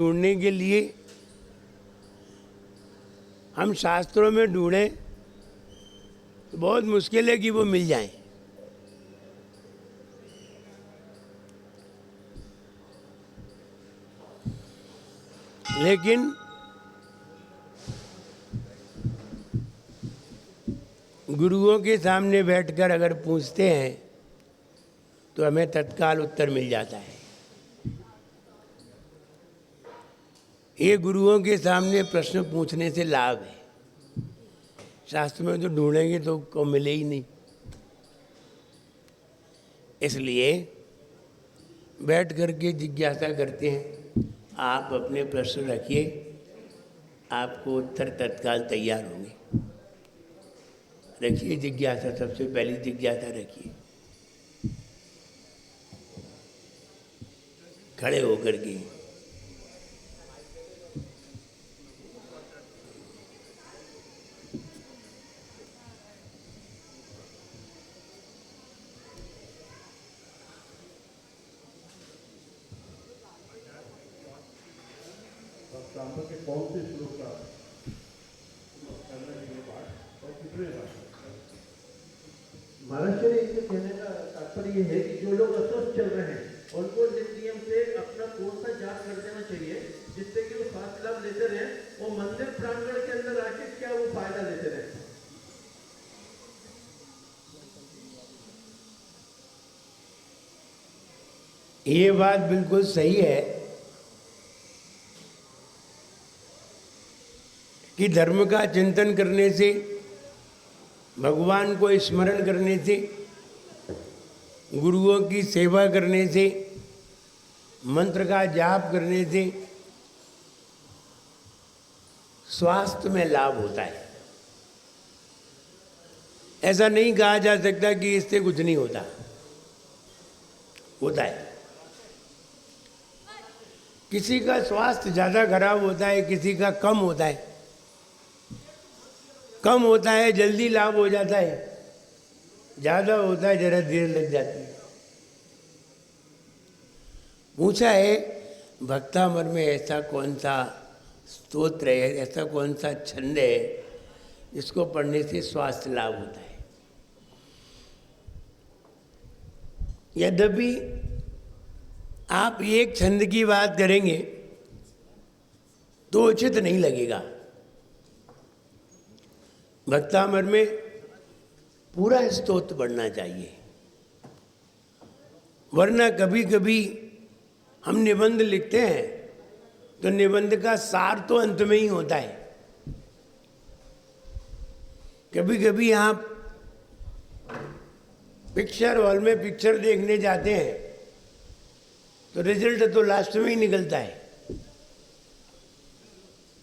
ढूंढने के लिए हम शास्त्रों में ढूंढें तो बहुत मुश्किल है कि वो मिल जाएं। लेकिन गुरुओं के सामने बैठकर अगर पूछते हैं तो हमें तत्काल उत्तर मिल जाता है। ये गुरुओं के सामने प्रश्न पूछने से लाभ है। शास्त्र में तो ढूंढेंगे तो को मिले ही नहीं। इसलिए बैठ करके जिज्ञासा करते हैं। आप अपने प्रश्न रखिए, आपको उत्तर तत्काल तैयार होंगे। रखिए जिज्ञासा, सबसे पहली जिज्ञासा रखिए, खड़े होकर के। कौन से श्लोक का करने के बाद और कितने बार? महाराज जी, इसमें कहने का तात्पर्य ये है कि जो लोग अस्वस्थ चल रहे हैं उनको नियम से अपना कोर्स सा जाप कर देना चाहिए, जिससे कि वो स्वास्थ्य लाभ लेते रहे। वो मंदिर प्रांगण के अंदर आके क्या वो फायदा लेते रहे। ये बात बिल्कुल सही है कि धर्म का चिंतन करने से, भगवान को स्मरण करने से, गुरुओं की सेवा करने से, मंत्र का जाप करने से स्वास्थ्य में लाभ होता है। ऐसा नहीं कहा जा सकता कि इससे कुछ नहीं होता, होता है। किसी का स्वास्थ्य ज़्यादा खराब होता है, किसी का कम होता है। कम होता है जल्दी लाभ हो जाता है, ज़्यादा होता है जरा देर लग जाती है। पूछा है भक्तामर में ऐसा कौन सा स्तोत्र है, ऐसा कौन सा छंद है जिसको पढ़ने से स्वास्थ्य लाभ होता है। यद्यपि आप एक छंद की बात करेंगे तो उचित नहीं लगेगा। भक्तामर में पूरा स्तोत्र पढ़ना चाहिए, वरना कभी कभी हम निबंध लिखते हैं तो निबंध का सार तो अंत में ही होता है। कभी कभी आप पिक्चर हॉल में पिक्चर देखने जाते हैं तो रिजल्ट तो लास्ट में ही निकलता है।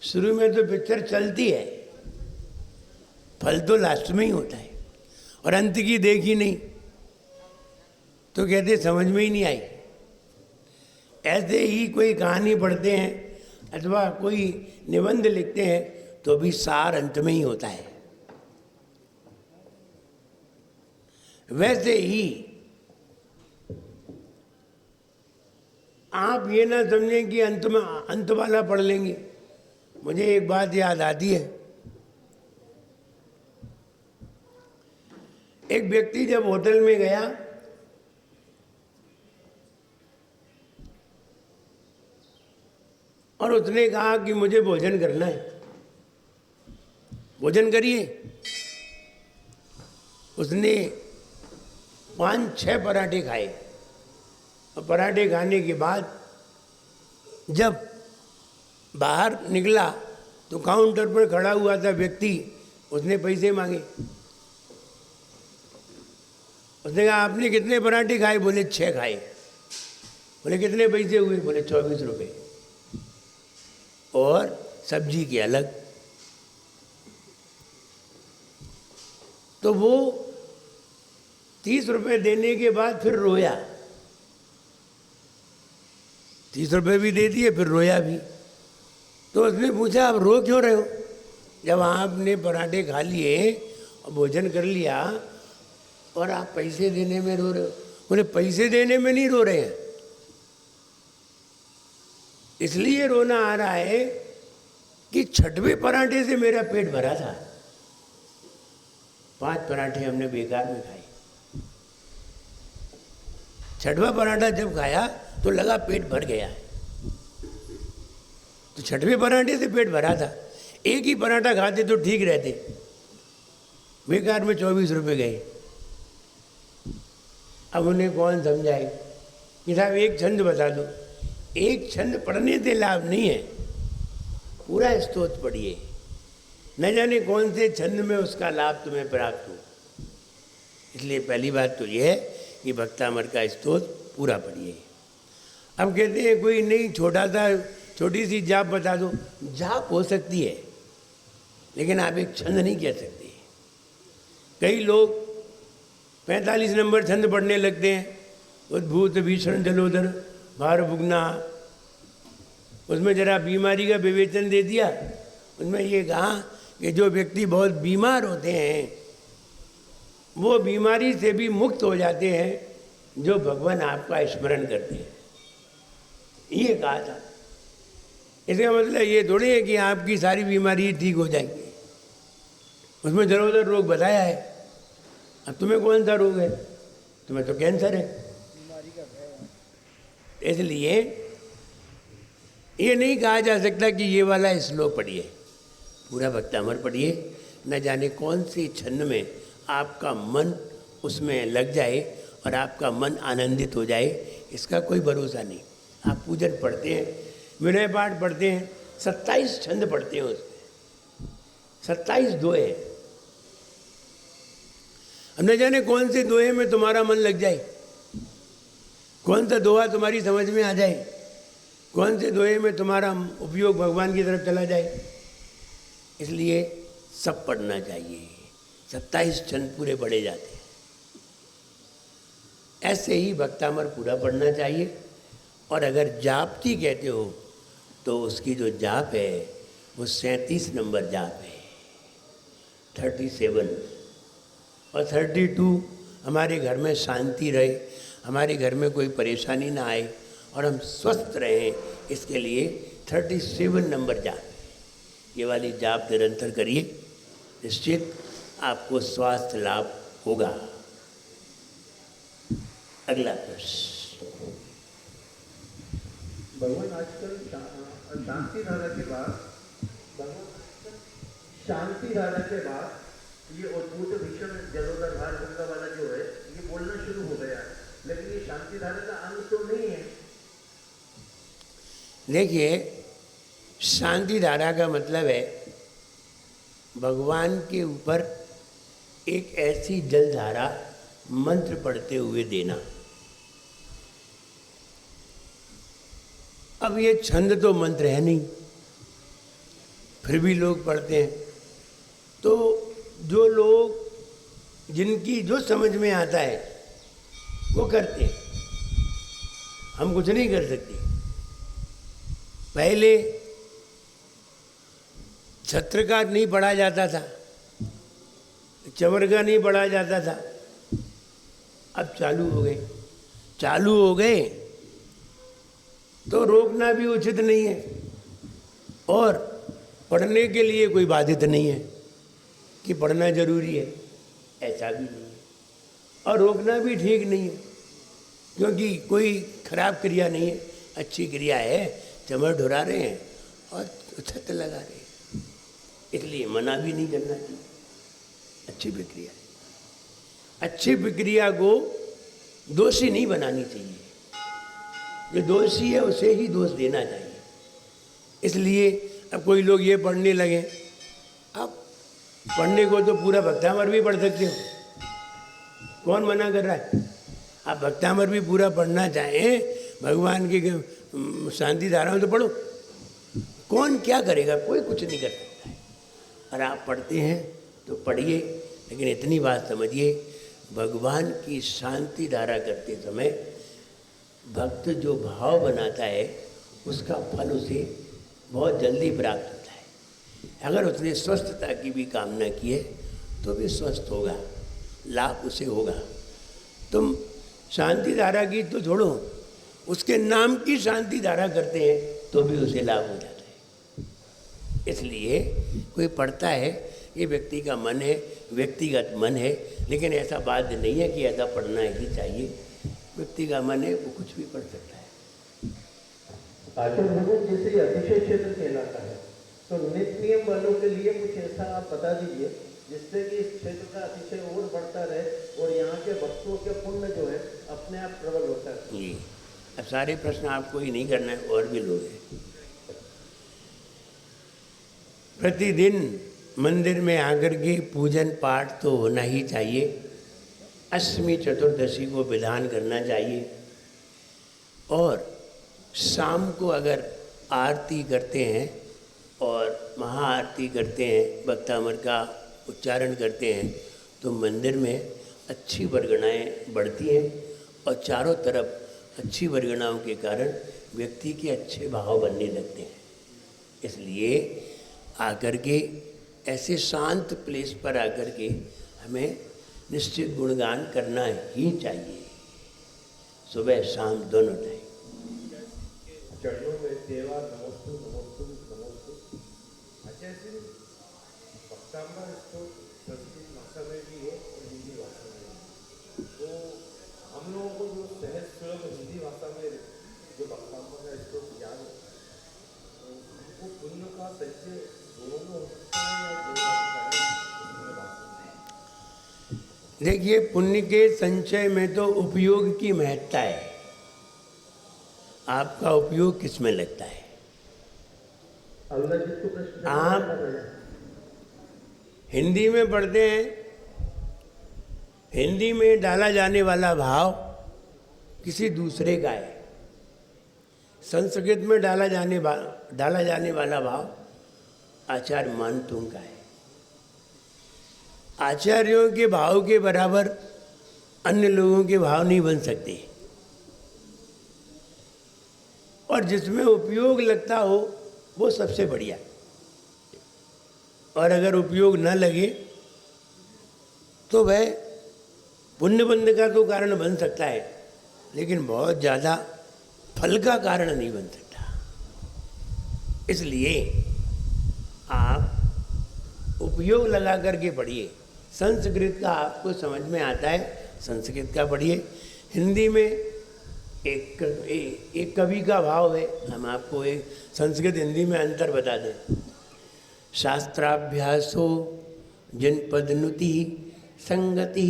शुरू में तो पिक्चर चलती है, फल तो लास्ट में ही होता है। और अंत की देखी नहीं तो कहते समझ में ही नहीं आई। ऐसे ही कोई कहानी पढ़ते हैं अथवा कोई निबंध लिखते हैं तो भी सार अंत में ही होता है। वैसे ही आप ये ना समझें कि अंत वाला पढ़ लेंगे। मुझे एक बात याद आती है। एक व्यक्ति जब होटल में गया और उसने कहा कि मुझे भोजन करना है, भोजन करिए। उसने 5-6 पराठे खाए और पराठे खाने के बाद जब बाहर निकला तो काउंटर पर खड़ा हुआ था व्यक्ति, उसने पैसे मांगे। उसने कहा आपने कितने पराठे खाए? बोले 6 खाए। बोले कितने पैसे हुए? बोले 24 रुपये और सब्जी के अलग। तो वो 30 रुपये देने के बाद फिर रोया। 30 रुपये भी दे दिए, फिर रोया भी। तो उसने पूछा आप रो क्यों रहे हो? जब आपने पराठे खा लिए और भोजन कर लिया और आप पैसे देने में रो रहे हो? बोले पैसे देने में नहीं रो रहे हैं, इसलिए रोना आ रहा है कि 6वें पराठे से मेरा पेट भरा था, 5 पराठे हमने बेकार में खाए। 6वां पराठा जब खाया तो लगा पेट भर गया है। तो 6वें पराठे से पेट भरा था, एक ही पराठा खाते तो ठीक रहते, बेकार में 24 रुपये गए। अब उन्हें कौन समझाए कि साहब एक छंद बता दो। एक छंद पढ़ने से लाभ नहीं है, पूरा स्तोत्र पढ़िए, न जाने कौन से छंद में उसका लाभ तुम्हें प्राप्त हो। इसलिए पहली बात तो यह है कि भक्तामर का स्तोत्र पूरा पढ़िए। अब कहते हैं कोई नहीं, छोटी सी जाप बता दो। जाप हो सकती है, लेकिन आप एक छंद नहीं कह सकते। कई लोग 45 नंबर छंद पढ़ने लगते हैं, उद्भूत भीषण जलोदर भार भुगना। उसमें जरा बीमारी का विवेचन दे दिया, उसमें ये कहा कि जो व्यक्ति बहुत बीमार होते हैं वो बीमारी से भी मुक्त हो जाते हैं जो भगवान आपका स्मरण करते हैं, ये कहा था। इसका मतलब ये थोड़ी है कि आपकी सारी बीमारी ठीक हो जाएंगी। उसमें जरूर रोग बताया है। अब तुम्हें कौन सा रोग है? तुम्हें तो कैंसर है। इसलिए ये नहीं कहा जा सकता कि ये वाला श्लोक पढ़िए, पूरा भक्तामर पढ़िए। न जाने कौन सी छंद में आपका मन उसमें लग जाए और आपका मन आनंदित हो जाए, इसका कोई भरोसा नहीं। आप पूजन पढ़ते हैं, विनय पाठ पढ़ते हैं, 27 छंद पढ़ते हैं, उसमें 27 दोहे। अब न जाने कौन से दोहे में तुम्हारा मन लग जाए, कौन सा दोहा तुम्हारी समझ में आ जाए, कौन से दोहे में तुम्हारा उपयोग भगवान की तरफ चला जाए। इसलिए सब पढ़ना चाहिए, 27 छंद पूरे पढ़े जाते हैं। ऐसे ही भक्तामर पूरा पढ़ना चाहिए। और अगर जापती कहते हो तो उसकी जो जाप है वो 37 नंबर जाप है, 37 और 32। हमारे घर में शांति रहे, हमारे घर में कोई परेशानी ना आए और हम स्वस्थ रहें, इसके लिए 37 नंबर जाप। ये वाली जाप निरंतर करिए, निश्चित आपको स्वास्थ्य लाभ होगा। अगला प्रश्न। भगवान आजकल शांति धारा के बाद ये उद्भूत भीषण जलोदर भार भुगना वाला जो है ये बोलना शुरू हो गया है, लेकिन ये शांति धारा का अंग तो नहीं है। देखिए, शांति धारा का मतलब है भगवान के ऊपर एक ऐसी जलधारा मंत्र पढ़ते हुए देना। अब ये छंद तो मंत्र है नहीं, फिर भी लोग पढ़ते हैं। तो जो लोग जिनकी जो समझ में आता है वो करते हैं, हम कुछ नहीं कर सकते। पहले छत्र का नहीं पढ़ा जाता था, चवर का नहीं पढ़ा जाता था, अब चालू हो गए तो रोकना भी उचित नहीं है और पढ़ने के लिए कोई बाधित नहीं है कि पढ़ना जरूरी है, ऐसा भी नहीं है। और रोकना भी ठीक नहीं है, क्योंकि कोई खराब क्रिया नहीं है, अच्छी क्रिया है। चमड़ ढुरा रहे हैं और छत्र लगा रहे हैं, इसलिए मना भी नहीं करना चाहिए। अच्छी प्रक्रिया है, अच्छी प्रक्रिया को दोषी नहीं बनानी चाहिए। जो दोषी है उसे ही दोष देना चाहिए। इसलिए अब कोई लोग ये पढ़ने लगे, अब पढ़ने को तो पूरा भक्तामर भी पढ़ सकते हो, कौन मना कर रहा है? आप भक्तामर भी पूरा पढ़ना चाहें, भगवान की शांति धारा में तो पढ़ो, कौन क्या करेगा? कोई कुछ नहीं कर सकता है। और आप पढ़ते हैं तो पढ़िए, लेकिन इतनी बात समझिए, भगवान की शांति धारा करते समय भक्त जो भाव बनाता है उसका फल उसे बहुत जल्दी प्राप्त होता है। अगर उसने स्वस्थता की भी कामना की है तो भी स्वस्थ होगा, लाभ उसे होगा। तुम शांति धारा की तो छोड़ो, उसके नाम की शांति धारा करते हैं तो भी उसे लाभ हो जाता है। इसलिए कोई पढ़ता है, ये व्यक्ति का मन है, व्यक्तिगत मन है, लेकिन ऐसा बाध्य नहीं है कि ऐसा पढ़ना ही चाहिए। व्यक्ति का मन है, वो कुछ भी पढ़ सकता है। आचार्य भगवान जैसे ही अतिशय क्षेत्र कहलाता है, तो नित्य नियम वालों के लिए कुछ ऐसा आप बता दीजिए जिससे कि इस क्षेत्र का अतिशय और बढ़ता रहे और यहाँ के भक्तों के पुण्य जो है अपने आप प्रबल होता है। जी, अब सारे प्रश्न आपको ही नहीं करना है, और भी लोग हैं। प्रतिदिन मंदिर में आकर के पूजन पाठ तो होना ही चाहिए। अष्टमी चतुर्दशी को विधान करना चाहिए, और शाम को अगर आरती करते हैं और महाआरती करते हैं, भक्तामर का उच्चारण करते हैं, तो मंदिर में अच्छी वर्गणाएँ बढ़ती हैं, और चारों तरफ अच्छी वर्गणाओं के कारण व्यक्ति के अच्छे भाव बनने लगते हैं। इसलिए आकर के ऐसे शांत प्लेस पर आकर के हमें निश्चित गुणगान करना ही चाहिए, सुबह शाम दोनों टाइम। चरणों में सेवा नमोस्तु नमोस्तु नमोस्तु। अच्छा सिंह, भक्तामर तो संस्कृत भाषा में भी है और हिंदी भाषा में भी। तो हम लोगों को जो सहज सुलभ हिंदी भाषा में जो भक्तामर का स्त्रोत याद है, तो उनको पुण्य का संचय दोनों में हो सकता है या दोनों भाषा में? देखिए, पुण्य के संचय में तो उपयोग की महत्ता है। आपका उपयोग किस में लगता है? अल्लाह जिसको प्रश्न आप हिंदी में पढ़ते हैं, हिंदी में डाला जाने वाला भाव किसी दूसरे का है। संस्कृत में डाला जाने वाला भाव आचार्य मानतुंग का है। आचार्यों के भाव के बराबर अन्य लोगों के भाव नहीं बन सकते, और जिसमें उपयोग लगता हो वो सबसे बढ़िया। और अगर उपयोग न लगे तो वह पुण्यबंध का तो कारण बन सकता है, लेकिन बहुत ज़्यादा फल का कारण नहीं बन सकता। इसलिए आप उपयोग लगा करके पढ़िए। संस्कृत का आपको समझ में आता है, संस्कृत का पढ़िए। हिंदी में एक कवि का भाव है, हम आपको एक संस्कृत हिंदी में अंतर बता दें। शास्त्राभ्यासो जिनपदनुति संगति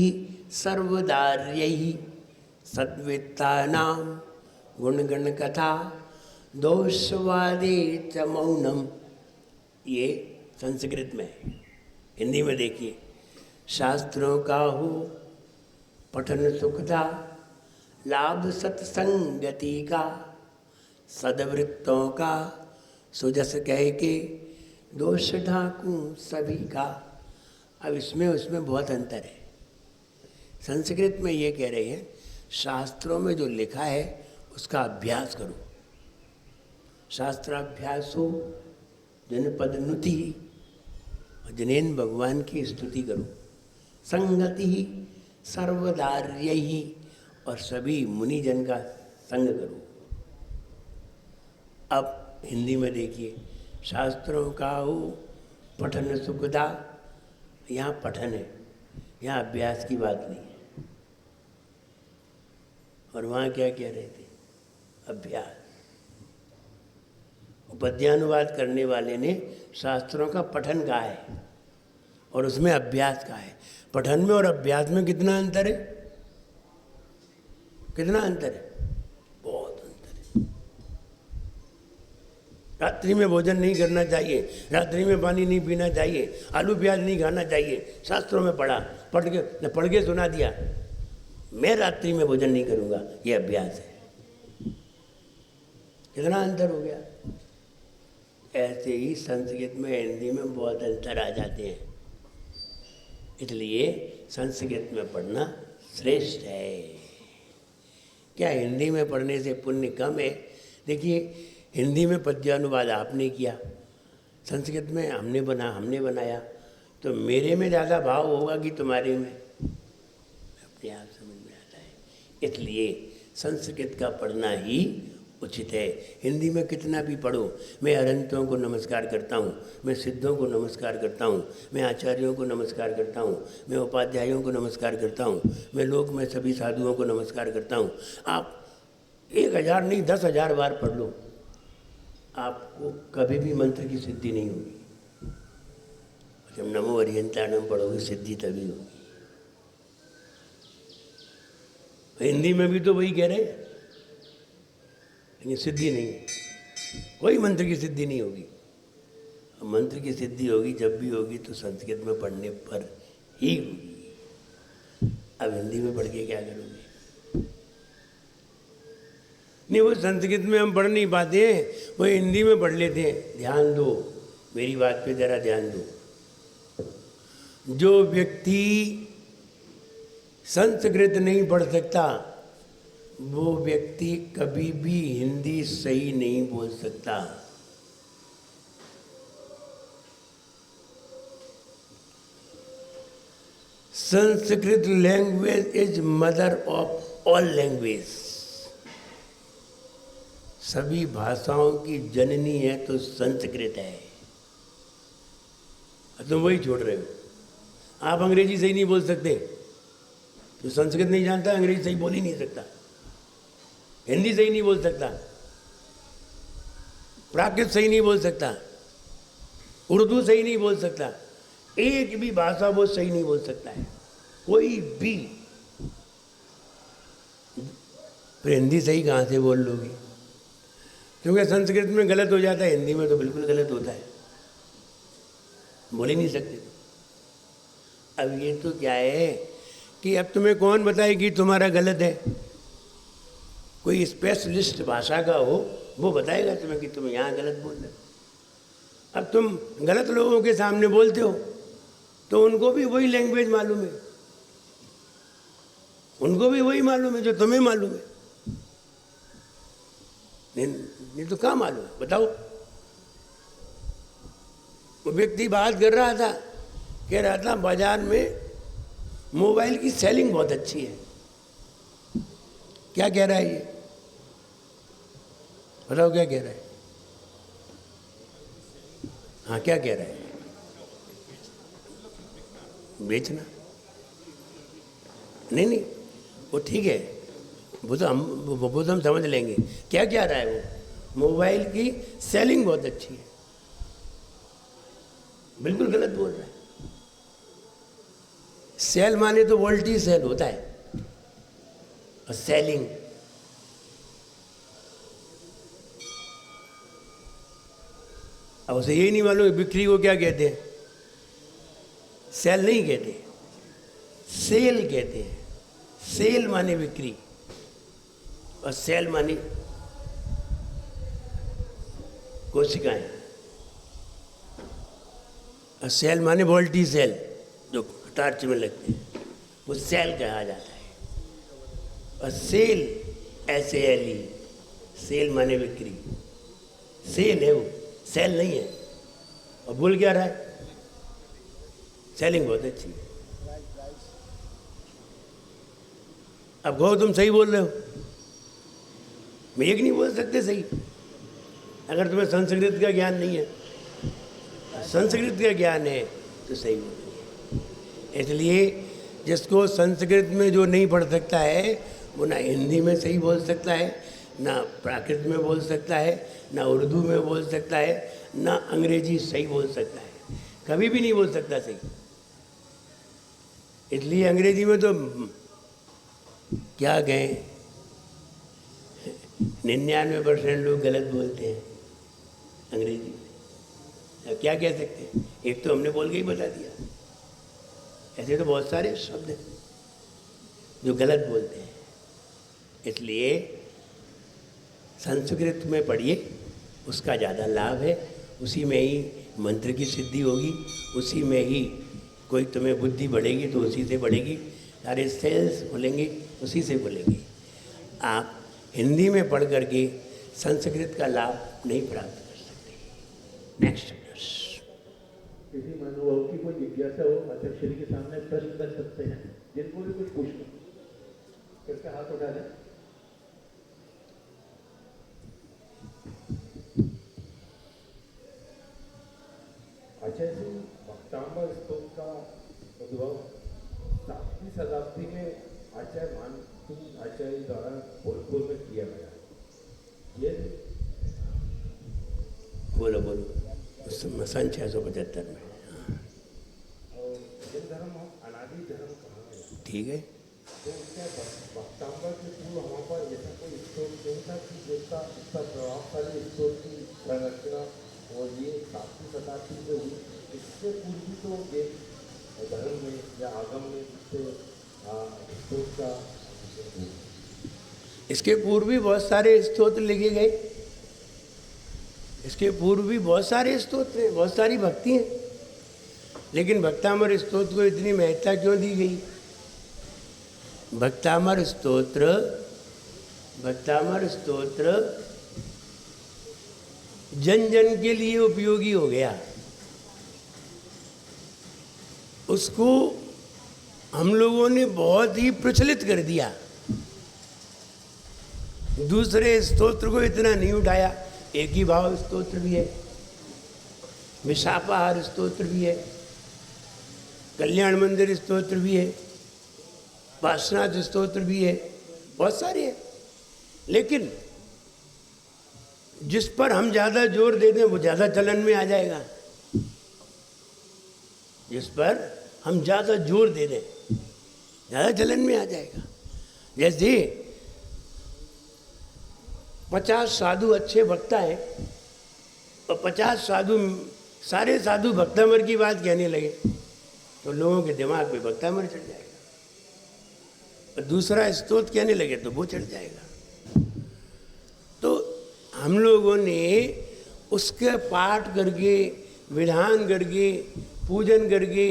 सर्वदार्यैः सद्वित्तानां गुणगण कथा दोषवादे च मौनम। ये संस्कृत में है। हिंदी में देखिए, शास्त्रों का हो पठन सुखदा, लाभ सत्संगति का, सदवृत्तों का सुजस कह के, दोष ढाकूं सभी का। अब इसमें उसमें बहुत अंतर है। संस्कृत में ये कह रहे हैं, शास्त्रों में जो लिखा है उसका अभ्यास करो। शास्त्राभ्यासो जनपदनुति, जिनेन भगवान की स्तुति करो। संगति ही सर्वदार्य ही, और सभी मुनिजन का संग करो। अब हिंदी में देखिए, शास्त्रों का हो पठन सुखदा, यहाँ पठन है, यहाँ अभ्यास की बात नहीं है। और वहाँ क्या कह रहे थे? अभ्यास। पद्यानुवाद करने वाले ने शास्त्रों का पठन कहा है और उसमें अभ्यास कहा है। पठन में और अभ्यास में कितना अंतर है? कितना अंतर है? बहुत अंतर है। रात्रि में भोजन नहीं करना चाहिए, रात्रि में पानी नहीं पीना चाहिए, आलू प्याज नहीं खाना चाहिए। शास्त्रों में पढ़ के सुना दिया, मैं रात्रि में भोजन नहीं करूँगा, ये अभ्यास है। कितना अंतर हो गया। ऐसे ही संस्कृत में हिंदी में बहुत अंतर आ जाते हैं। इसलिए संस्कृत में पढ़ना श्रेष्ठ है। क्या हिंदी में पढ़ने से पुण्य कम है? देखिए, हिंदी में पद्यानुवाद आपने किया, संस्कृत में हमने बनाया, तो मेरे में ज़्यादा भाव होगा कि तुम्हारे में? अपने आप समझ में आता है। इसलिए संस्कृत का पढ़ना ही उचित है। हिंदी में कितना भी पढ़ो, मैं अनंतों को नमस्कार करता हूँ, मैं सिद्धों को नमस्कार करता हूँ, मैं आचार्यों को नमस्कार करता हूँ, मैं उपाध्यायों को नमस्कार करता हूँ, मैं लोक में सभी साधुओं को नमस्कार करता हूँ। आप 1000 नहीं 10,000 बार पढ़ लो, आपको कभी भी मंत्र की सिद्धि नहीं होगी। जब नमो अरिहंताणम पढ़ोगे सिद्धि तभी होगी। हिंदी में भी तो वही कह रहे हैं, लेकिन सिद्धि नहीं है, कोई मंत्र की सिद्धि नहीं होगी। मंत्र की सिद्धि होगी जब भी होगी तो संस्कृत में पढ़ने पर ही होगी। अब हिंदी में पढ़ के क्या करोगे? नहीं, वो संस्कृत में हम पढ़ नहीं पाते हैं, वो हिंदी में पढ़ लेते हैं। ध्यान दो, मेरी बात पे जरा ध्यान दो। जो व्यक्ति संस्कृत नहीं पढ़ सकता वो व्यक्ति कभी भी हिंदी सही नहीं बोल सकता। Sanskrit language is mother of all language. सभी भाषाओं की जननी है तो संस्कृत है। तुम वही छोड़ रहे हो। आप अंग्रेजी सही नहीं बोल सकते, जो संस्कृत नहीं जानता अंग्रेजी सही बोल ही नहीं सकता, हिंदी सही नहीं बोल सकता, प्राकृत सही नहीं बोल सकता, उर्दू सही नहीं बोल सकता, एक भी भाषा वो सही नहीं बोल सकता है, कोई भी। फिर हिंदी सही कहाँ से बोल लोगी? क्योंकि संस्कृत में गलत हो जाता है, हिंदी में तो बिल्कुल गलत होता है, बोल ही नहीं सकते। अब ये तो क्या है कि अब तुम्हें कौन बताए कि तुम्हारा गलत है? कोई स्पेशलिस्ट भाषा का हो वो बताएगा तुम्हें कि तुम यहाँ गलत बोल रहे हो। अब तुम गलत लोगों के सामने बोलते हो तो उनको भी वही लैंग्वेज मालूम है, उनको भी वही मालूम है जो तुम्हें मालूम है। नहीं तो क्या मालूम है बताओ? वो व्यक्ति बात कर रहा था, कह रहा था बाजार में मोबाइल की सेलिंग बहुत अच्छी है। क्या कह रहा है ये? बताओ क्या कह रहा है? हाँ, क्या कह रहा है? बेचना? नहीं, वो ठीक है, वो तो हम समझ लेंगे। क्या कह रहा है वो? मोबाइल की सेलिंग बहुत अच्छी है। बिल्कुल गलत बोल रहा है। सेल माने तो वोल्टी सेल होता है और सेलिंग अब उसे यही नहीं मालूम बिक्री को क्या कहते हैं। सेल नहीं कहते, सेल कहते हैं। सेल माने बिक्री और सेल माने कोशिकाएं और सेल माने वोल्टी सेल जो टार्च में लगते हैं, वो सेल कहा जाता है। और सेल SALE, सेल माने बिक्री। सेल है वो, सेल नहीं है। और बोल क्या रहा है? सेलिंग बहुत अच्छी है। अब कहो तुम सही बोल रहे हो, मैं एक नहीं बोल सकते सही। अगर तुम्हें संस्कृत का ज्ञान नहीं है, संस्कृत का ज्ञान है तो सही बोलोगे। इसलिए जिसको संस्कृत में जो नहीं पढ़ सकता है वो ना हिंदी में सही बोल सकता है, ना प्राकृत में बोल सकता है, ना उर्दू में बोल सकता है, ना अंग्रेजी सही बोल सकता है। कभी भी नहीं बोल सकता सही। इसलिए अंग्रेजी में तो क्या कहें, 99% लोग गलत बोलते हैं अंग्रेजी में। अब क्या कह सकते हैं? एक तो हमने बोल के ही बता दिया। ऐसे तो बहुत सारे शब्द हैं जो गलत बोलते हैं। इसलिए संस्कृत में पढ़िए, उसका ज़्यादा लाभ है। उसी में ही मंत्र की सिद्धि होगी, उसी में ही कोई तुम्हें बुद्धि बढ़ेगी तो उसी से बढ़ेगी, सारे सेल्स बोलेंगे उसी से बोलेंगे। आप हिंदी में पढ़ करके संस्कृत का लाभ नहीं प्राप्त कर सकते। नेक्स्ट किसी महानुभाव की कोई जिज्ञासा हो, अध्यक्ष श्री के सामने प्रश्न कर सकते हैं, जिनको भी कुछ पूछना। किसका हाथ उठा दें? आचार्य श्री भक्तांबर स्तोत्र का उद्भव 7वीं शताब्दी में आचार्य मानसिंह आचार्य द्वारा बोलपुर में किया गया। ये बोलो बोलो सन 675 में। और जैन धर्म हम अनादि धर्म कहा गया। ठीक है। तो उसका भक्तांबर के पूर्व वहाँ पर ऐसा कोई स्टोर नहीं था कि जिसका इतना प्रभावशाली स्टोर की संरचना और ये 7वीं शताब्दी में हुई। इससे पूर्व तो ये धर्म में या आगम में इससे स्टोर का इसके पूर्व भी बहुत सारे स्तोत्र लिखे गए, इसके पूर्व भी बहुत सारे स्तोत्र हैं, बहुत सारी भक्ति हैं, लेकिन भक्तामर स्तोत्र को इतनी महत्ता क्यों दी गई? भक्तामर स्तोत्र जन जन के लिए उपयोगी हो गया। उसको हम लोगों ने बहुत ही प्रचलित कर दिया, दूसरे स्तोत्र को इतना नहीं उठाया। एक ही भाव स्तोत्र भी है, विशापाहार स्तोत्र भी है, कल्याण मंदिर स्तोत्र भी है, पार्श्वनाथ स्तोत्र भी है, बहुत सारे हैं। लेकिन जिस पर हम ज़्यादा जोर दे दें वो ज़्यादा चलन में आ जाएगा। जिस पर हम ज़्यादा जोर दे दें ज़्यादा चलन में आ जाएगा। जैसे 50 साधु अच्छे वक्ता हैं और 50 साधु सारे साधु भक्तामर की बात कहने लगे तो लोगों के दिमाग में भक्तामर चढ़ जाएगा, और दूसरा स्तोत्र कहने लगे तो वो चढ़ जाएगा। तो हम लोगों ने उसके पाठ करके, विधान करके, पूजन करके,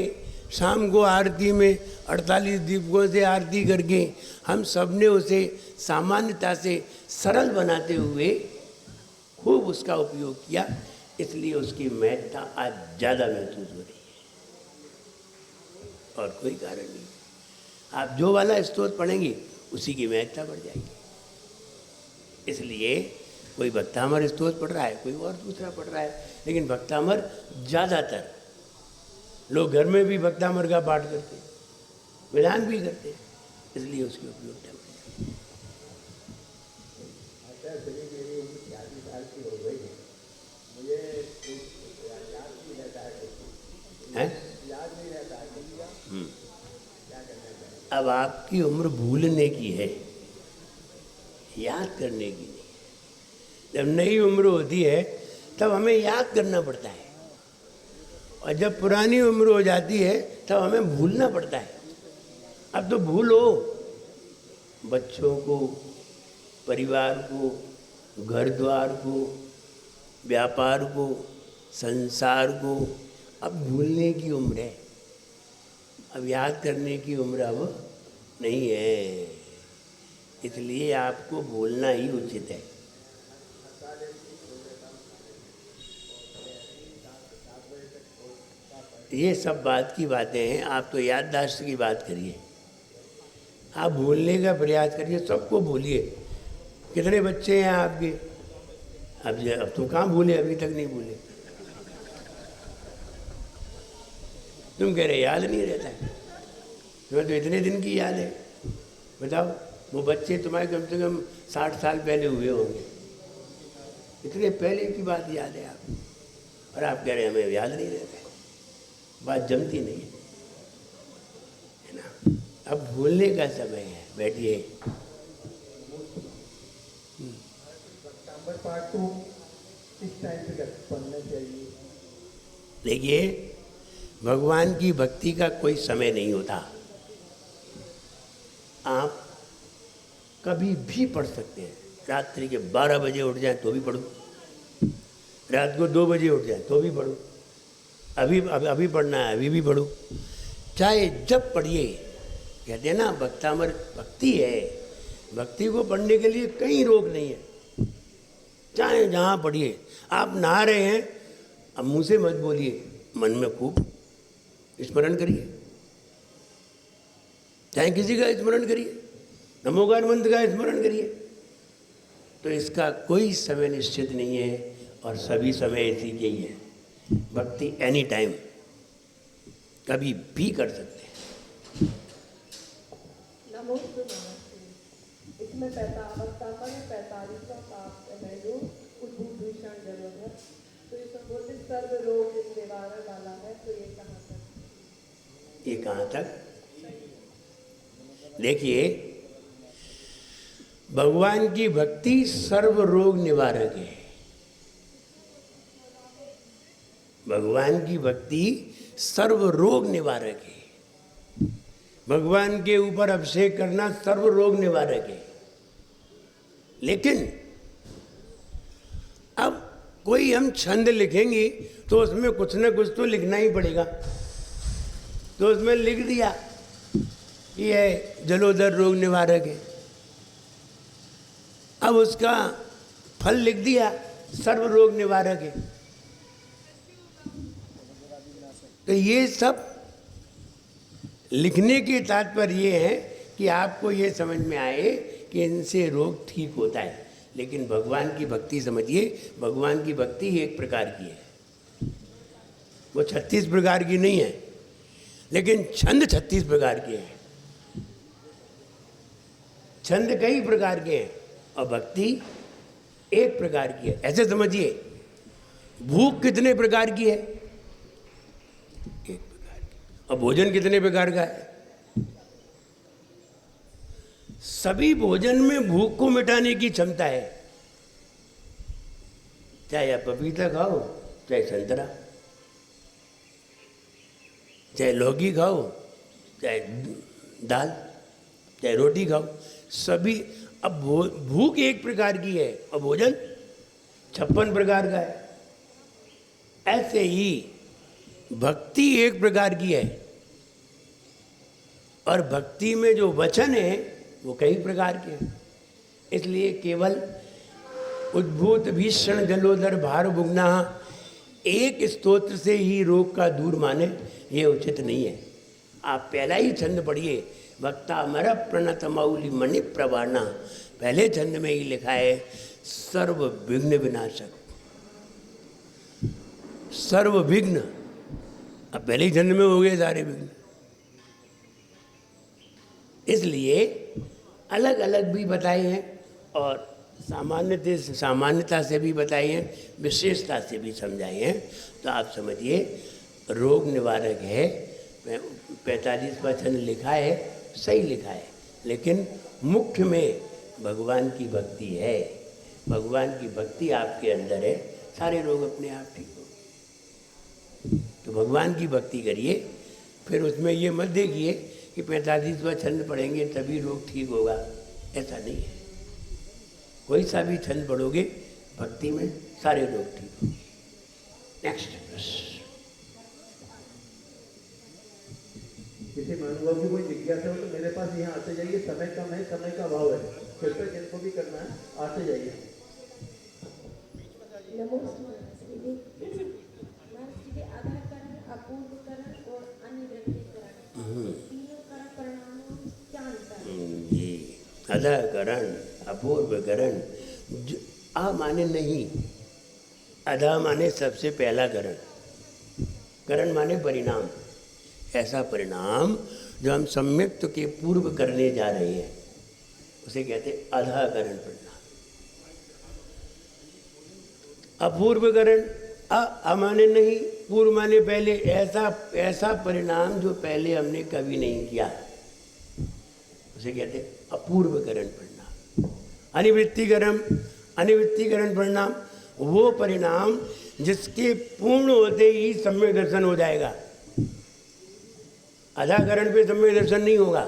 शाम को आरती में 48 दीपकों से आरती करके हम सब ने उसे सामान्यता से सरल बनाते हुए खूब उसका उपयोग किया, इसलिए उसकी महत्ता आज ज़्यादा महसूस हो रही है, और कोई कारण नहीं। आप जो वाला स्तोत्र पढ़ेंगे उसी की महत्ता बढ़ जाएगी। इसलिए कोई भक्तामर स्तोत्र पढ़ रहा है, कोई और दूसरा पढ़ रहा है, लेकिन भक्तामर ज़्यादातर लोग घर में भी भक्तामर का पाठ करते हैं, विधान भी करते हैं, इसलिए उसकी उपयोगिता बढ़ जाती है। मेरी उम्र 40 साल की हो गई है, मुझे याद नहीं रहता है, याद नहीं रहता है क्या करना चाहिए। अब आपकी उम्र भूलने की है, याद करने की नहीं। जब नई उम्र होती है तब हमें याद करना पड़ता है, और जब पुरानी उम्र हो जाती है तब हमें भूलना पड़ता है। अब तो भूलो, बच्चों को, परिवार को, घर द्वार को, व्यापार को, संसार को, अब भूलने की उम्र है, अब याद करने की उम्र अब नहीं है। इसलिए आपको भूलना ही उचित है। ये सब बात की बातें हैं, आप तो याददाश्त की बात करिए, आप भूलने का प्रयास करिए, सबको भूलिए। कितने बच्चे हैं आपके? अब तुम कहाँ भूले, अभी तक नहीं भूले। तुम कह रहे याद नहीं रहता है, तुम्हें तो इतने दिन की याद है। बताओ, वो बच्चे तुम्हारे कम से कम 60 साल पहले हुए होंगे, इतने पहले की बात याद है आप, और आप कह रहे हमें याद नहीं रहता है। बात जमती नहीं है ना। अब भूलने का समय है, बैठिए। भक्तांबर पाठ को किस टाइम पे पढ़ना चाहिए? देखिए, भगवान की भक्ति का कोई समय नहीं होता। आप कभी भी पढ़ सकते हैं। रात्रि के 12 बजे उठ जाए तो भी पढ़ो, रात को 2 बजे उठ जाए तो भी पढ़ो, अभी पढ़ना है अभी भी पढ़ो, चाहे जब पढ़िए। कहते हैं ना, भक्तामर भक्ति है, भक्ति को पढ़ने के लिए कहीं रोक नहीं है, चाहे जहाँ पढ़िए। आप नहा रहे हैं, अब मुँह से मत बोलिए, मन में खूब स्मरण करिए, चाहे किसी का स्मरण करिए, नमोकार मंत्र का स्मरण करिए। तो इसका कोई समय निश्चित नहीं है, और सभी समय इसी के ही है। भक्ति एनी टाइम, कभी भी कर सकते हैं। नमोस्तु नमस्ते। इसमें वक्तांबर में 45वां पाप है जो उद्भूत भीषण जलोधर, तो इसमें बोलते सर्व रोग निवारण वाला है, तो ये कहाँ तक? ये कहाँ तक? देखिए, भगवान की भक्ति सर्व रोग निवारक है। भगवान की भक्ति सर्व रोग निवारक है। भगवान के ऊपर अभिषेक करना सर्व रोग निवारक है। लेकिन अब कोई हम छंद लिखेंगे तो उसमें कुछ ना कुछ तो लिखना ही पड़ेगा। तो उसमें लिख दिया कि यह जलोदर रोग निवारक है। अब उसका फल लिख दिया सर्व रोग निवारक है। तो ये सब लिखने के तात्पर्य ये है कि आपको ये समझ में आए कि इनसे रोग ठीक होता है। लेकिन भगवान की भक्ति समझिए, भगवान की भक्ति एक प्रकार की है, वो 36 प्रकार की नहीं है। लेकिन छंद 36 प्रकार के हैं, छंद कई प्रकार के हैं और भक्ति एक प्रकार की है। ऐसे समझिए, भूख कितने प्रकार की है? एक प्रकार की। और भोजन कितने प्रकार का है? सभी भोजन में भूख को मिटाने की क्षमता है। चाहे आप पपीता खाओ, चाहे संतरा, चाहे लौकी खाओ, चाहे दाल, चाहे रोटी खाओ, सभी। अब भूख एक प्रकार की है और भोजन 56 प्रकार का है। ऐसे ही भक्ति एक प्रकार की है और भक्ति में जो वचन है वो कई प्रकार के हैं। इसलिए केवल उद्भूत भीषण जलोदर भार बुग्ना एक स्तोत्र से ही रोग का दूर माने, ये उचित नहीं है। आप पहला ही छंद पढ़िए, वक्ता मर प्रणत मौली मणि प्रवाणा। पहले छंद में ही लिखा है सर्व विघ्न विनाशक, सर्व विघ्न। अब पहले ही छंद में हो गए सारे विघ्न। इसलिए अलग अलग भी बताए हैं और सामान्यता से भी बताए हैं, विशेषता से भी समझाए हैं। तो आप समझिए रोग निवारक है। 45वां छंद लिखा है, सही लिखा है, लेकिन मुख्य में भगवान की भक्ति है। भगवान की भक्ति आपके अंदर है, सारे रोग अपने आप ठीक हो। तो भगवान की भक्ति करिए, फिर उसमें ये मत देखिए कि 45वां छंद पढ़ेंगे तभी रोग ठीक होगा, ऐसा नहीं है। कोई सा भी छंद पढ़ोगे भक्ति में, सारे रोग ठीक होंगे। नेक्स्ट किसी महानुभाव की कोई जिज्ञासा हो तो मेरे पास यहाँ आते जाइए। समय कम है, समय का अभाव है, कृपया जिनको भी करना है आते जाइए। आधार करण, अपूर्व करण और अनिवृत्तिकरण, तीनों का परिणामों क्या अंतर है? जी, अधाकरण, अपूर्वकरण। आ माने नहीं, अधा माने सबसे पहला करण, करण माने परिणाम। ऐसा परिणाम जो हम सम्यक्त के पूर्व करने जा रहे हैं उसे कहते हैं अधाकरण परिणाम। अपूर्वकरण, अ माने नहीं, पूर्व माने पहले। ऐसा परिणाम जो पहले हमने कभी नहीं किया उसे कहते हैं अपूर्वकरण परिणाम। अनिवृत्तिकरण परिणाम, वो परिणाम जिसके पूर्ण होते ही सम्यक दर्शन हो जाएगा। अधाकरण पे सम्यक दर्शन नहीं होगा,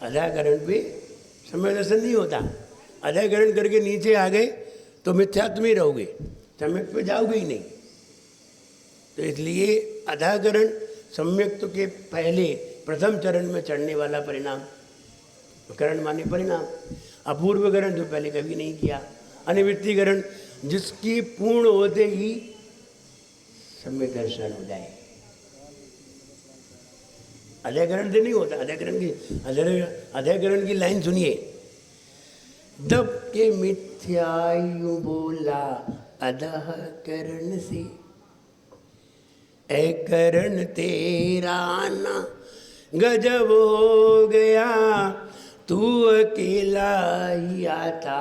अधाकरण पे सम्यक दर्शन नहीं होता। अधाकरण करके नीचे आ गए तो मिथ्यात्व में रहोगे, सम्यक पे जाओगे ही नहीं। तो इसलिए अधाकरण सम्यक्त के पहले प्रथम चरण में चढ़ने वाला परिणाम, करण माने परिणाम। अपूर्वकरण जो पहले कभी नहीं किया। अनिवृत्तिकरण जिसकी पूर्ण होते ही सम्यक दर्शन हो जाए। अधाकरण से नहीं होता। अधाकरण की लाइन सुनिए, दब के मिथ्यायु बोला अधः करण से, ए करण तेरा ना गजब हो गया, तू अकेला ही आता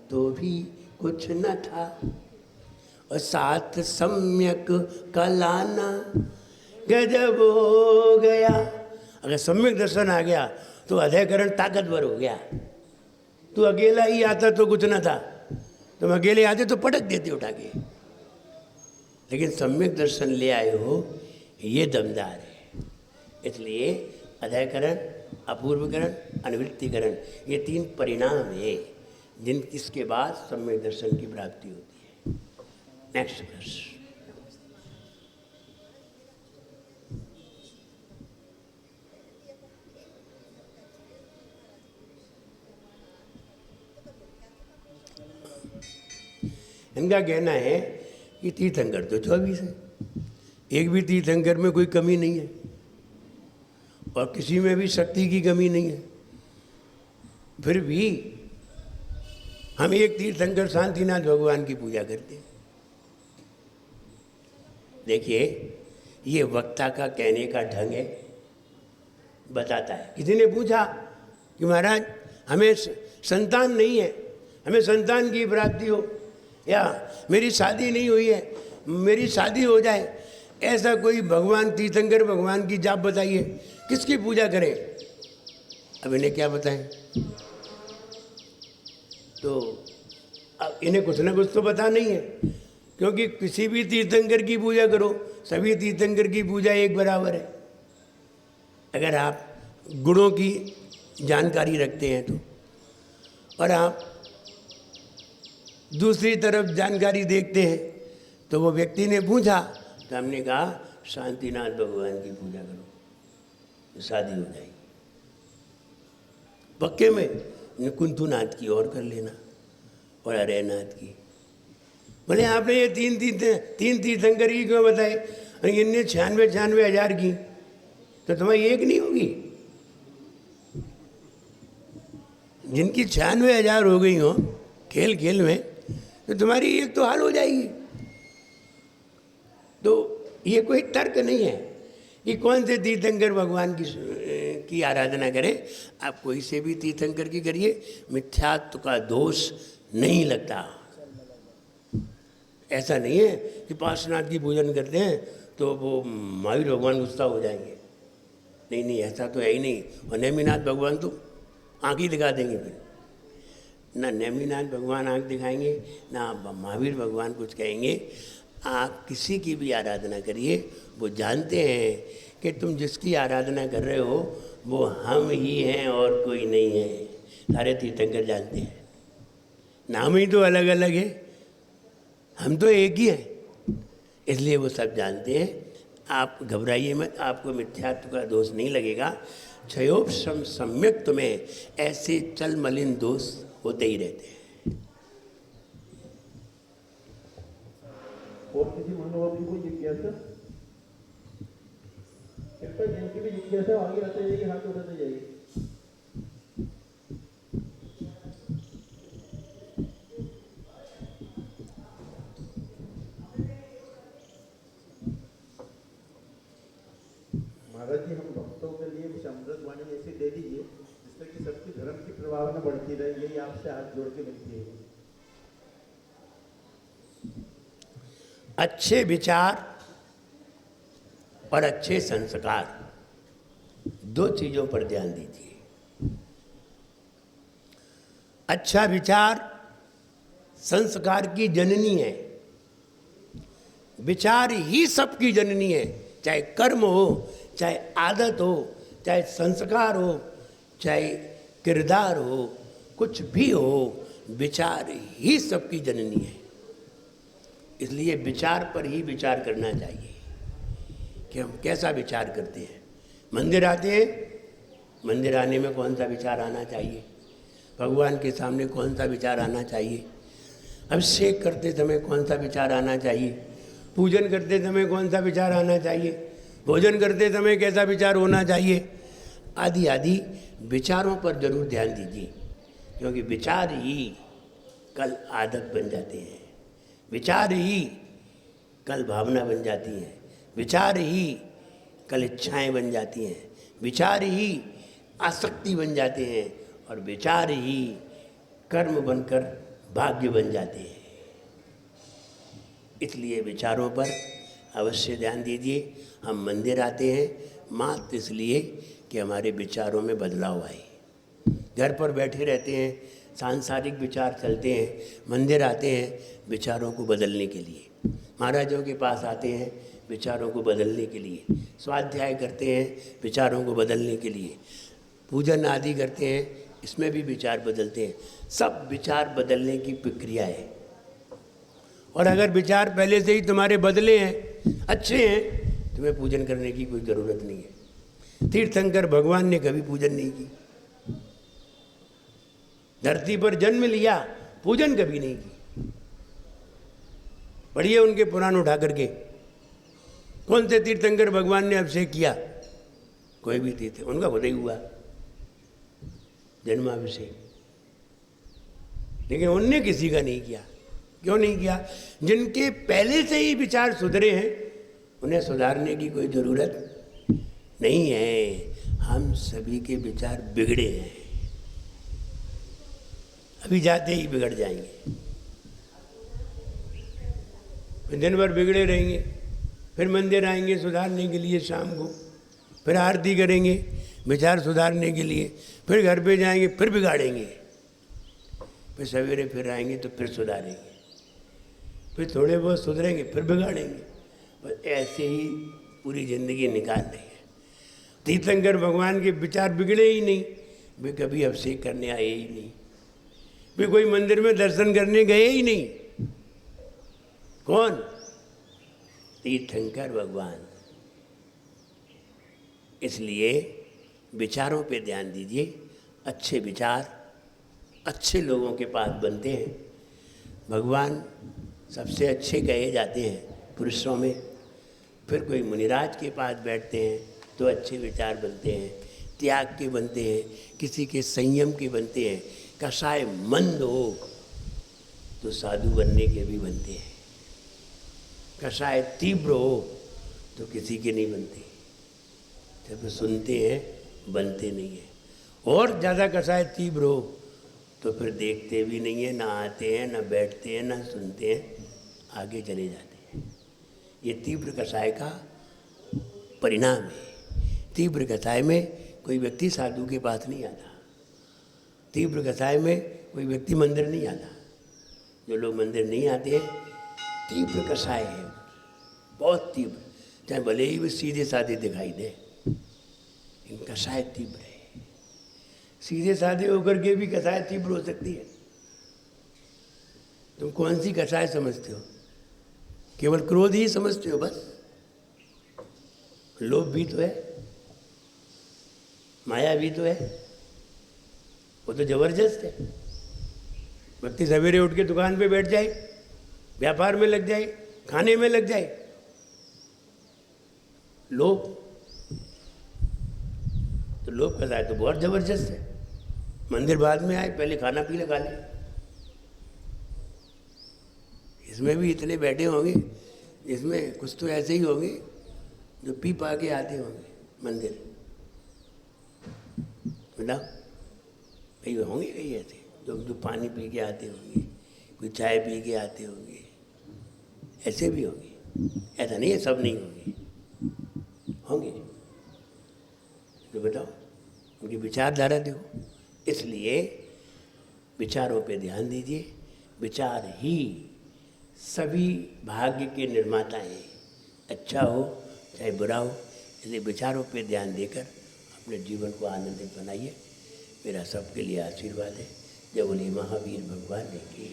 तो भी कुछ न था, और साथ सम्यक का लाना गजब हो गया। अगर सम्यक दर्शन आ गया तो अधःकरण ताकतवर हो गया। तू अकेला ही आता तो कुछ न था, तुम अकेले आते तो पटक देते उठा के, लेकिन सम्यक दर्शन ले आए हो, ये दमदार है। इसलिए अधःकरण, अपूर्वकरण, अनुवृत्तिकरण, ये 3 परिणाम है जिसके बाद सम्यक दर्शन की प्राप्ति होती है। नेक्स्ट प्रश्न। इनका कहना है कि तीर्थंकर तो 24 है, एक भी तीर्थंकर में कोई कमी नहीं है और किसी में भी शक्ति की कमी नहीं है, फिर भी हम एक तीर्थंकर शांतिनाथ भगवान की पूजा करते हैं। देखिए, ये वक्ता का कहने का ढंग है, बताता है। किसी ने पूछा कि महाराज हमें संतान नहीं है, हमें संतान की प्राप्ति हो, या मेरी शादी नहीं हुई है, मेरी शादी हो जाए, ऐसा कोई भगवान तीर्थंकर भगवान की जाप बताइए, किसकी पूजा करें? अब इन्हें क्या बताएं? तो अब इन्हें कुछ ना कुछ तो पता नहीं है, क्योंकि किसी भी तीर्थंकर की पूजा करो, सभी तीर्थंकर की पूजा एक बराबर है। अगर आप गुणों की जानकारी रखते हैं तो, और आप दूसरी तरफ जानकारी देखते हैं, तो वो व्यक्ति ने पूछा तो हमने कहा शांतिनाथ भगवान की पूजा करो, तो शादी हो जाएगी। पक्के में कुंतुनाथ की और कर लेना, और अरयनाथ की। बोले आपने ये तीन तीर्थंकर की क्यों बताए? इनने 96 हज़ार की, तो तुम्हारी एक नहीं होगी? जिनकी 96 हज़ार हो गई हो खेल खेल में, तो तुम्हारी एक तो हाल हो जाएगी। तो ये कोई तर्क नहीं है कि कौन से तीर्थंकर भगवान की आराधना करें। आप कोई से भी तीर्थंकर की करिए, मिथ्यात्व का दोष नहीं लगता। ऐसा नहीं है कि पार्श्वनाथ की पूजन करते हैं तो वो महावीर भगवान गुस्सा हो जाएंगे। नहीं नहीं, ऐसा तो है ही नहीं। और नेमिनाथ भगवान तो आँख ही दिखा देंगे, फिर ना नेमिनाथ भगवान आँख दिखाएंगे, ना महावीर भगवान कुछ कहेंगे। आप किसी की भी आराधना करिए, वो जानते हैं कि तुम जिसकी आराधना कर रहे हो वो हम ही हैं और कोई नहीं है। सारे तीर्थंकर जानते हैं, नाम ही तो अलग अलग है, हम तो एक ही हैं। इसलिए वो सब जानते हैं। आप घबराइए मत, आपको मिथ्यात्व का दोष नहीं लगेगा। क्षयोपशम सम्यक में ऐसे चल मलिन दोष होते ही रहते हैं। और किसी महानुभाव की कोई जिज्ञासा? कृपया जिनकी भी जिज्ञासा आगे आते जाइए, हाथ उठाते जाइए। महाराज जी, हम भक्तों के लिए कुछ अमृत वाणी ऐसी दे दीजिए जिससे कि सबकी धर्म की प्रभावना बढ़ती रहे। यही आपसे हाथ जोड़ के विनती है। अच्छे विचार और अच्छे संस्कार, दो चीजों पर ध्यान दीजिए। अच्छा विचार संस्कार की जननी है। विचार ही सबकी जननी है, चाहे कर्म हो, चाहे आदत हो, चाहे संस्कार हो, चाहे किरदार हो, कुछ भी हो, विचार ही सबकी जननी है। इसलिए विचार पर ही विचार करना चाहिए कि हम कैसा विचार करते हैं। मंदिर आते हैं, मंदिर आने में कौन सा विचार आना चाहिए, भगवान के सामने कौन सा विचार आना चाहिए, अभिषेक करते समय कौन सा विचार आना चाहिए, पूजन करते समय कौन सा विचार आना चाहिए, भोजन करते समय कैसा विचार होना चाहिए, आदि आदि विचारों पर जरूर ध्यान दीजिए, क्योंकि विचार ही कल आदत बन जाते हैं। विचार ही कल भावना बन जाती हैं, विचार ही कल इच्छाएं बन जाती हैं, विचार ही आसक्ति बन जाते हैं और विचार ही कर्म बनकर भाग्य बन जाते हैं। इसलिए विचारों पर अवश्य ध्यान दीजिए। हम मंदिर आते हैं मात्र इसलिए कि हमारे विचारों में बदलाव आए। घर पर बैठे रहते हैं, सांसारिक विचार चलते हैं, मंदिर आते हैं विचारों को बदलने के लिए, महाराजों के पास आते हैं विचारों को बदलने के लिए, स्वाध्याय करते हैं विचारों को बदलने के लिए, पूजन आदि करते हैं, इसमें भी विचार बदलते हैं। सब विचार बदलने की प्रक्रिया है। और अगर विचार पहले से ही तुम्हारे बदले हैं, अच्छे हैं, तुम्हें पूजन करने की कोई ज़रूरत नहीं है। तीर्थंकर भगवान ने कभी पूजन नहीं की, धरती पर जन्म लिया, पूजन कभी नहीं की। पढ़िए उनके पुराण उठा करके, कौन से तीर्थंकर भगवान ने अभिषेक किया? कोई भी तीर्थ, उनका खुद ही हुआ जन्माभिषेक, लेकिन उनने किसी का नहीं किया। क्यों नहीं किया? जिनके पहले से ही विचार सुधरे हैं उन्हें सुधारने की कोई ज़रूरत नहीं है। हम सभी के विचार बिगड़े हैं, अभी जाते ही बिगड़ जाएंगे, फिर दिन भर बिगड़े रहेंगे, फिर मंदिर आएंगे सुधारने के लिए शाम को, फिर आरती करेंगे विचार सुधारने के लिए, फिर घर पे जाएंगे फिर बिगाड़ेंगे, फिर सवेरे फिर आएंगे तो फिर सुधारेंगे, फिर थोड़े बहुत सुधरेंगे फिर बिगाड़ेंगे। बस ऐसे ही पूरी ज़िंदगी निकाल रही है। तीर्थंकर भगवान के विचार बिगड़े ही नहीं, वे कभी अभिषेक करने आए ही नहीं, वे कोई मंदिर में दर्शन करने गए ही नहीं। कौन? तीर्थंकर भगवान। इसलिए विचारों पे ध्यान दीजिए। अच्छे विचार अच्छे लोगों के पास बनते हैं। भगवान सबसे अच्छे कहे जाते हैं पुरुषों में। फिर कोई मुनिराज के पास बैठते हैं तो अच्छे विचार बनते हैं, त्याग के बनते हैं, किसी के संयम के बनते हैं। कसाय मंद हो तो साधु बनने के भी बनते हैं, कसाय तीव्र हो तो किसी के नहीं बनते। जब सुनते हैं बनते नहीं हैं, और ज़्यादा कसाय तीव्र हो तो फिर देखते भी नहीं हैं, ना आते हैं, ना बैठते हैं, ना सुनते हैं, आगे चले जाते हैं। ये तीव्र कसाय का परिणाम है। तीव्र कसाय में कोई व्यक्ति साधु के पास नहीं आता, तीव्र कसाय में कोई व्यक्ति मंदिर नहीं आता। जो लोग मंदिर नहीं आते हैं तीव्र कसाय है, बहुत तीव्र, चाहे भले ही वे सीधे साधे दिखाई दे, इनका कसाय तीव्र है। सीधे साधे होकर के भी कसाय तीव्र हो सकती है। तुम कौन सी कसाय समझते हो? केवल क्रोध ही समझते हो बस? लोभ भी तो है, माया भी तो है, वो तो जबरदस्त है। व्यक्ति सवेरे उठ के दुकान पे बैठ जाए, व्यापार में लग जाए, खाने में लग जाए, लोभ, तो लोभ कसाय तो बहुत जबरदस्त है। मंदिर बाद में आए, पहले खाना पी लगा ले। इसमें भी इतने बैठे होंगे, इसमें कुछ तो ऐसे ही होंगे जो पी पा के आते होंगे मंदिर, बताओ कहीं होंगे कहीं ऐसे जो पानी पी के आते होंगे, कोई चाय पी के आते होंगे, ऐसे भी होंगे। ऐसा नहीं है सब नहीं होंगे, होंगे तो बताओ उनकी विचारधारा देखो। इसलिए विचारों पे ध्यान दीजिए। विचार ही सभी भाग्य के निर्माता हैं, अच्छा हो चाहे बुरा हो। इसलिए विचारों पे ध्यान देकर अपने जीवन को आनंदित बनाइए। मेरा सबके लिए आशीर्वाद है। जय बोले महावीर भगवान की।